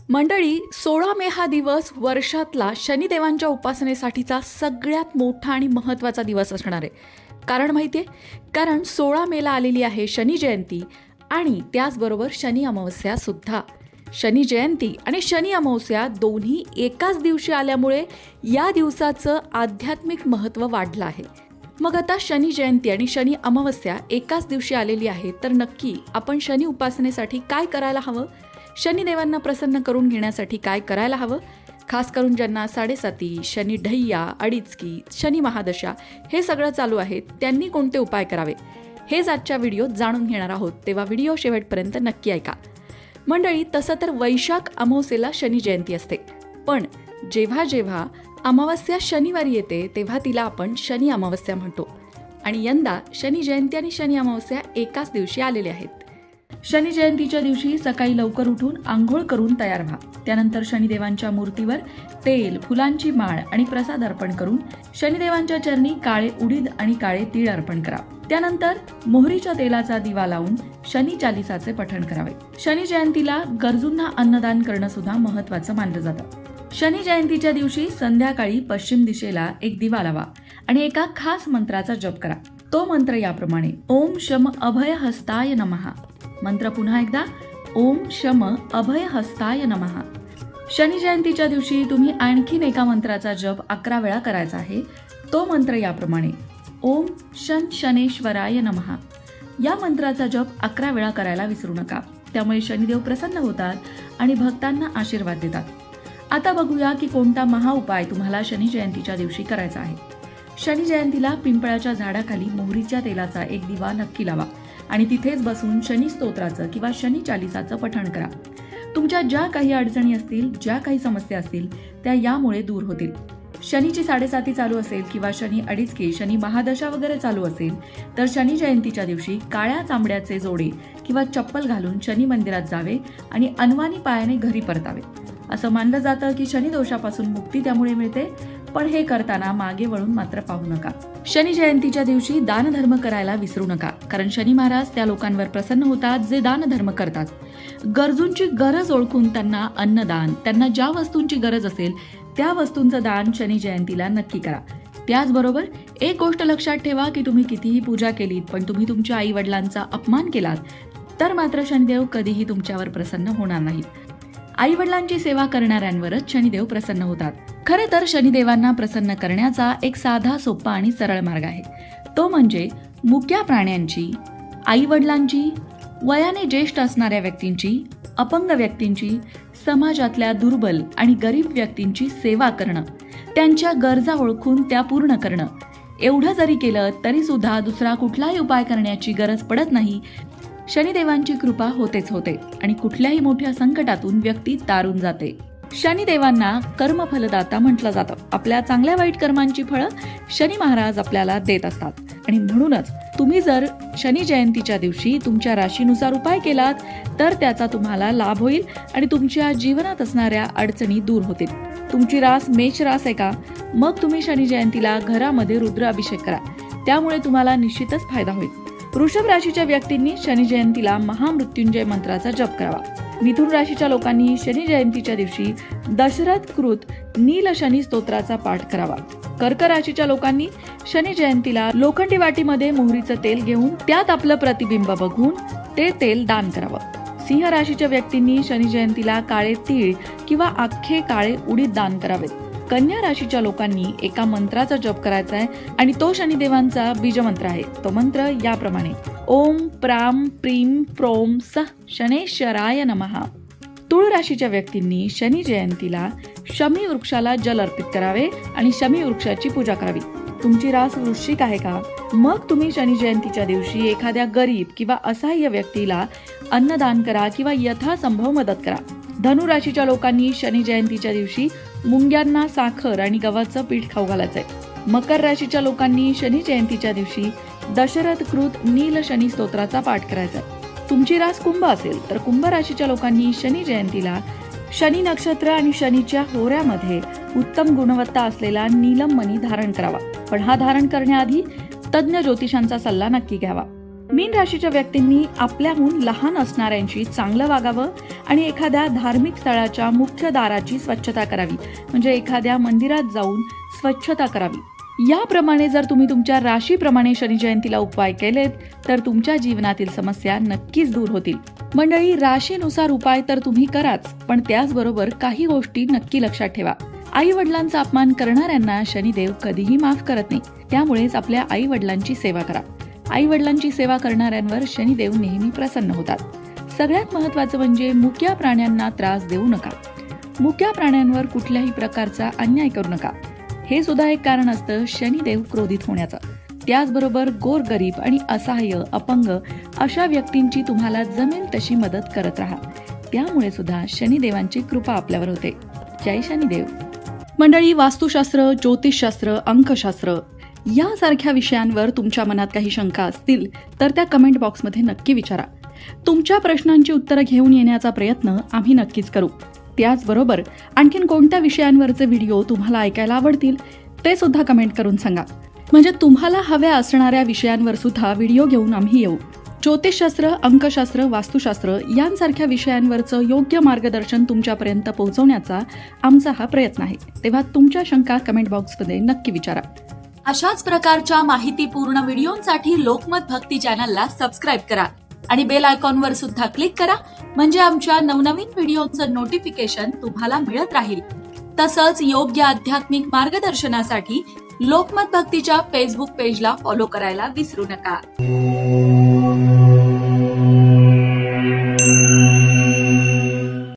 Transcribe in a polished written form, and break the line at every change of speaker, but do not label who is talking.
मंडळी, 16 मे हा दिवस वर्षातला शनिदेवांच्या उपासनेसाठीचा सगळ्यात मोठा आणि महत्त्वाचा दिवस असणार आहे. कारण माहिती आहे? कारण 16 मेला आलेली आहे शनी जयंती आणि त्याचबरोबर शनी अमावस्या सुद्धा. शनी जयंती आणि शनी अमावस्या दोन्ही एकाच दिवशी आल्यामुळे या दिवसाचं आध्यात्मिक महत्त्व वाढलं आहे. मग आता शनी जयंती आणि शनी अमावस्या एकाच दिवशी आलेली आहे, तर नक्की आपण शनी उपासनेसाठी काय करायला हवं? शनिदेवांना प्रसन्न करून घेण्यासाठी काय करायला हवं? खास करून ज्यांना 7.5, शनी ढय्या, अडीचकी, शनी महादशा हे सगळं चालू आहे, त्यांनी कोणते उपाय करावे हेच आजच्या व्हिडिओत जाणून घेणार आहोत. तेव्हा व्हिडिओ शेवटपर्यंत नक्की ऐका. मंडळी, तसं तर वैशाख अमावस्येला शनी जयंती असते, पण जेव्हा जेव्हा अमावस्या शनिवारी येते तेव्हा तिला आपण शनी अमावस्या म्हणतो. आणि यंदा शनी जयंती आणि शनी अमावस्या एकाच दिवशी आलेले आहेत. शनी जयंतीच्या दिवशी सकाळी लवकर उठून आंघोळ करून तयार व्हा. त्यानंतर शनिदेवांच्या मूर्तीवर तेल, फुलांची माळ आणि प्रसाद अर्पण करून शनिदेवांच्या चरणी काळे उडीद आणि काळे तीळ अर्पण करा. त्यानंतर मोहरीच्या तेलाचा दिवा लावून शनी चालीसाचे पठण करावे. शनी जयंतीला गरजूंना अन्नदान करणं सुद्धा महत्त्वाचं मानलं जातं. शनी जयंतीच्या दिवशी संध्याकाळी पश्चिम दिशेला एक दिवा लावा आणि एका खास मंत्राचा जप करा. तो मंत्र याप्रमाणे: ओम शम अभय हस्ताय नमः. मंत्र पुन्हा एकदा: ओम शम अभय हस्ताय नमः. शनी जयंतीच्या दिवशी तुम्ही आणखीन एका मंत्राचा जप 11 वेळा करायचा आहे. तो मंत्र याप्रमाणे: ओम शन शनेश्वराय नमः. या मंत्राचा जप 11 वेळा करायला विसरू नका. त्यामुळे शनिदेव प्रसन्न होतात आणि भक्तांना आशीर्वाद देतात. आता बघूया की कोणता महाउपाय तुम्हाला शनी जयंतीच्या दिवशी करायचा आहे. शनी जयंतीला पिंपळाच्या झाडाखाली मोहरीच्या तेलाचा एक दिवा नक्की लावा आणि तिथेच बसून शनी स्तोत्राचं किंवा शनी चालीसाचं पठण करा. तुमच्या ज्या काही अडचणी असतील, ज्या काही समस्या असतील, त्या यामुळे दूर होतील. शनीची 7.5 चालू असेल किंवा शनी अडीचकी, शनी महादशा वगैरे चालू असेल, तर शनी जयंतीच्या दिवशी काळ्या चांबड्याचे जोडे किंवा चप्पल घालून शनी मंदिरात जावे आणि अनवाणी पायाने घरी परतावे. असं मानलं जातं की शनी दोषापासून मुक्ती त्यामुळे मिळते, पण हे करताना मागे वळून मात्र पाहू नका. शनी जयंतीच्या दिवशी दानधर्म करायला विसरू नका, कारण शनी महाराज त्या लोकांवर प्रसन्न होतात जे दानधर्म करतात. गरजूंची गरज ओळखून त्यांना अन्नदान, त्यांना ज्या वस्तूंची गरज असेल त्या वस्तूंचं दान शनी जयंतीला नक्की करा. त्याचबरोबर एक गोष्ट लक्षात ठेवा की तुम्ही कितीही पूजा केलीत, पण तुम्ही तुमच्या आई वडिलांचा अपमान केलात तर मात्र शनिदेव कधीही तुमच्यावर प्रसन्न होणार नाहीत. आई वडिलांची सेवा करणाऱ्यांवरच शनिदेव प्रसन्न होतात. खरे तर शनिदेवांना प्रसन्न करण्याचा एक साधा, सोपा आणि सरळ मार्ग आहे. तो म्हणजे मुक्या प्राण्यांची, आई वडिलांची, वयाने ज्येष्ठ असणाऱ्या व्यक्तींची, अपंग व्यक्तींची, समाजातल्या दुर्बल आणि गरीब व्यक्तींची सेवा करणं, त्यांच्या गरजा ओळखून त्या पूर्ण करणं. एवढं जरी केलं तरी सुद्धा दुसरा कुठलाही उपाय करण्याची गरज पडत नाही. शनिदेवांची कृपा होतेच होते आणि कुठल्याही मोठ्या संकटातून व्यक्ती तारून जाते. शनिदेवांना कर्मफलदाता म्हटलं जातं. आपल्या चांगल्या वाईट कर्मांची फळं शनी महाराज आपल्याला देत असतात आणि म्हणूनच तुम्ही जर शनी जयंतीच्या दिवशी तुमच्या राशीनुसार उपाय केलात तर त्याचा तुम्हाला लाभ होईल आणि तुमच्या जीवनात असणाऱ्या अडचणी दूर होतील. तुमची रास मेष रास आहे का? मग तुम्ही शनी जयंतीला घरामध्ये रुद्र अभिषेक करा, त्यामुळे तुम्हाला निश्चितच फायदा होईल. वृषभ राशीच्या व्यक्तींनी शनी जयंतीला महामृत्युंजय मंत्राचा जप करावा. मिथुन राशीच्या लोकांनी शनी जयंतीच्या दिवशी दशरथ कृत नील शनी स्तोत्राचा पाठ करावा. कर्क राशीच्या लोकांनी शनी जयंतीला लोखंडी वाटीमध्ये मोहरीचं तेल घेऊन त्यात आपलं प्रतिबिंब बघून ते तेल दान करावं. सिंह राशीच्या व्यक्तींनी शनी जयंतीला काळे तीळ किंवा अख्खे काळे उडीद दान करावेत. कन्या राशीच्या लोकांनी एका मंत्राचा जप करायचा आहे आणि तो शनिदेवांचा बीजमंत्र आहे. तो मंत्र याप्रमाणे: ओम प्राम प्रीम प्रोम स शनेश्वराय नमः. तुळ राशीच्या व्यक्तींनी शनी जयंतीला शमी वृक्षाला जल अर्पित करावे आणि शमी वृक्षाची पूजा करावी. तुमची रास वृश्चिक आहे का? मग तुम्ही शनी जयंतीच्या दिवशी एखाद्या गरीब किंवा असहाय्य व्यक्तीला अन्नदान करा किंवा यथासंभव मदत करा. धनु राशीच्या लोकांनी शनी जयंतीच्या दिवशी मुंग्यांना साखर आणि गव्हाचं पीठ खाऊ घालायचंय. मकर राशीच्या लोकांनी शनी जयंतीच्या दिवशी दशरथ कृत नील शनी स्तोत्राचा पाठ करायचा. तुमची रास कुंभ असेल तर कुंभ राशीच्या लोकांनी शनी जयंतीला शनी नक्षत्र आणि शनीच्या होऱ्यामध्ये उत्तम गुणवत्ता असलेला नीलम मणी धारण करावा. पण हा धारण करण्याआधी तज्ञ ज्योतिषांचा सल्ला नक्की घ्यावा. मीन राशीच्या व्यक्तींनी आपल्याहून लहान असणाऱ्यांशी चांगलं वागावं आणि एखाद्या धार्मिक स्थळाच्या मुख्य दाराची स्वच्छता करावी, म्हणजे एखाद्या मंदिरात जाऊन स्वच्छता करावी. याप्रमाणे जर तुम्ही तुमच्या राशीप्रमाणे शनी जयंतीला उपाय केलेत तर तुमच्या जीवनातील समस्या नक्कीच दूर होतील. मंडळी, राशीनुसार उपाय तर तुम्ही कराच, पण त्याचबरोबर काही गोष्टी नक्की लक्षात ठेवा. आई वडिलांचा अपमान करणाऱ्यांना शनिदेव कधीही माफ करत नाही. त्यामुळेच आपल्या आई वडिलांची सेवा करा. आई वडिलांची सेवा करणाऱ्यांवर शनिदेव नेहमी प्रसन्न होतात. सगळ्यात महत्त्वाचं म्हणजे मुक्या प्राण्यांना त्रास देऊ नका. मुक्या प्राण्यांवर कुठल्याही प्रकारचा अन्याय करू नका. हे सुद्धा एक कारण असतं शनिदेव क्रोधित होण्याचं. त्याचबरोबर गोरगरीब आणि असहाय्य, अपंग अशा व्यक्तींची तुम्हाला जमेल तशी मदत करत राहा. त्यामुळे सुद्धा शनिदेवांची कृपा आपल्यावर होते. जय शनिदेव. मंडळी, वास्तुशास्त्र, ज्योतिषशास्त्र, अंकशास्त्र यासारख्या विषयांवर तुमच्या मनात काही शंका असतील तर त्या कमेंट बॉक्समध्ये नक्की विचारा. तुमच्या प्रश्नांची उत्तरं घेऊन येण्याचा प्रयत्न आम्ही नक्कीच करू. त्याचबरोबर आणखीन कोणत्या विषयांवरचे व्हिडिओ तुम्हाला ऐकायला आवडतील ते सुद्धा कमेंट करून सांगा, म्हणजे तुम्हाला हव्या असणाऱ्या विषयांवर सुद्धा व्हिडिओ घेऊन आम्ही येऊ. ज्योतिषशास्त्र, अंकशास्त्र, वास्तुशास्त्र यांसारख्या विषयांवरचं योग्य मार्गदर्शन तुमच्यापर्यंत पोहोचवण्याचा आमचा हा प्रयत्न आहे. तेव्हा तुमच्या शंका कमेंट बॉक्समध्ये नक्की विचारा.
अशाच प्रकारच्या माहितीपूर्ण व्हिडिओंसाठी लोकमत भक्ती चॅनलला सबस्क्राईब करा आणि बेल आयकॉनवर सुद्धा क्लिक करा, म्हणजे आमच्या नवनवीन व्हिडिओचं नोटिफिकेशन तुम्हाला मिळत राहील. तसंच योग्य आध्यात्मिक मार्गदर्शनासाठी लोकमत भक्तीच्या फेसबुक पेजला फॉलो करायला विसरू नका.